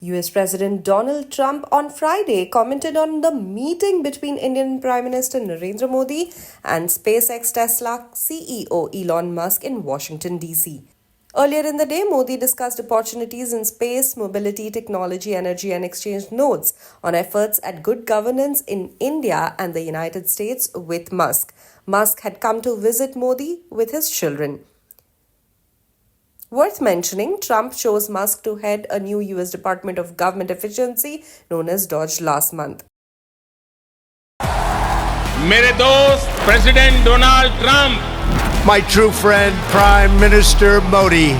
US President Donald Trump on Friday commented on the meeting between Indian Prime Minister Narendra Modi and SpaceX Tesla CEO Elon Musk in Washington, D.C. Earlier in the day, Modi discussed opportunities in space, mobility, technology, energy, and exchanged notes on efforts at good governance in India and the United States with Musk. Musk had come to visit Modi with his children. Worth mentioning, Trump chose Musk to head a new US Department of Government Efficiency known as DOGE last month. मेरे दोस्त president Donald Trump, my true friend, Prime Minister Modi.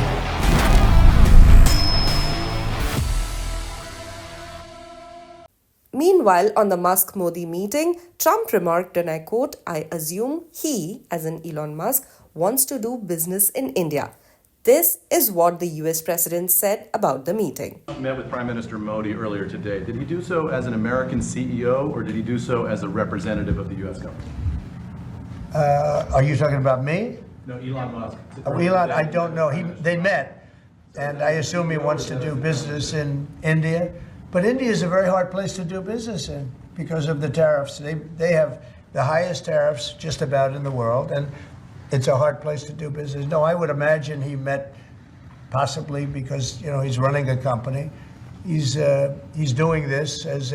Meanwhile, on the Musk-Modi meeting, Trump remarked, and I quote, "I assume he, as in Elon Musk, wants to do business in India." This is what the US president said about the meeting. Met with Prime Minister Modi earlier today. Did he do so as an American CEO or did he do so as a representative of the US government? Are you talking about me? No, Elon Musk. Elon, I don't know. They met, and I assume he wants to do business in India. But India is a very hard place to do business in because of the tariffs. They have the highest tariffs just about in the world, and it's a hard place to do business. No, I would imagine he met possibly because he's running a company. He's doing this as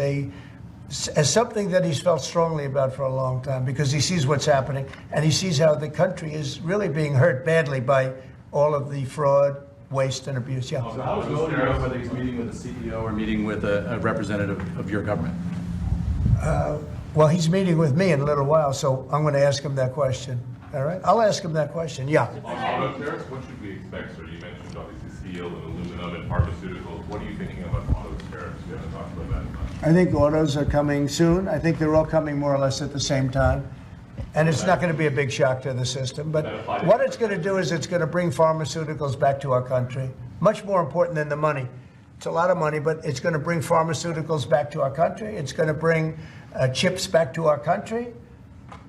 something that he's felt strongly about for a long time because he sees what's happening and he sees how the country is really being hurt badly by all of the fraud, waste, and abuse. Yeah. So how does Modi know whether he's meeting with a CEO or meeting with a representative of your government? Well, he's meeting with me in a little while, so I'm going to ask him that question. All right, I'll ask him that question. Yeah. On auto tariffs, what should we expect, sir? You mentioned obviously steel and aluminum and pharmaceuticals. What are you thinking about auto tariffs? We haven't talked about that much. I think autos are coming soon. I think they're all coming more or less at the same time. And it's not going to be a big shock to the system. But what it's going to do is it's going to bring pharmaceuticals back to our country. Much more important than the money. It's a lot of money, but it's going to bring pharmaceuticals back to our country. It's going to bring chips back to our country.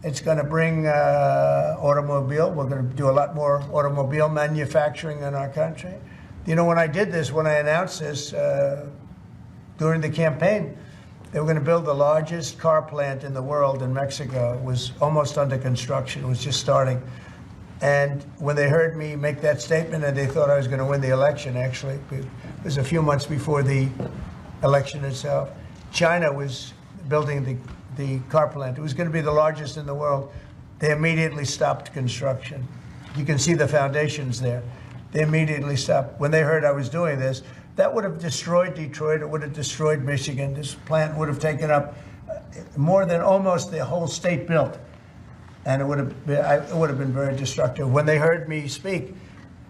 It's going to bring automobile. We're going to do a lot more automobile manufacturing in our country. When I did this, when I announced this during the campaign, they were going to build the largest car plant in the world in Mexico. It was almost under construction. It was just starting. And when they heard me make that statement, and they thought I was going to win the election, actually, it was a few months before the election itself, China was building the car plant. It was going to be the largest in the world. They immediately stopped construction. You can see the foundations there. They immediately stopped. When they heard I was doing this, that would have destroyed Detroit. It would have destroyed Michigan. This plant would have taken up more than almost the whole state built. And it would have been very destructive. When they heard me speak,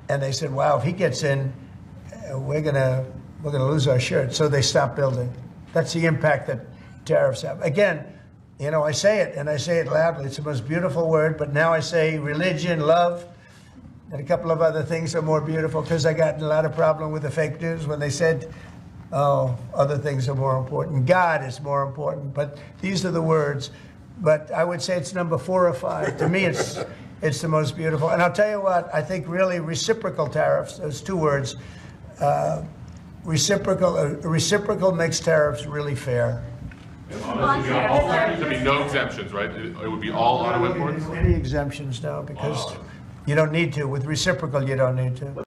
and they said, "Wow, if he gets in, we're gonna lose our shirt." So they stopped building. That's the impact that tariffs have. Again, I say it, and I say it loudly. It's the most beautiful word, but now I say religion, love, and a couple of other things are more beautiful because I got in a lot of problem with the fake news when they said, other things are more important. God is more important, but these are the words. But I would say it's number 4 or 5. To me, it's the most beautiful. And I'll tell you what, I think really reciprocal tariffs, those 2 words, reciprocal makes tariffs really fair. Honestly, all countries, I mean, no exemptions, right? It would be all auto imports? Any exemptions now because you don't need to. With reciprocal, you don't need to.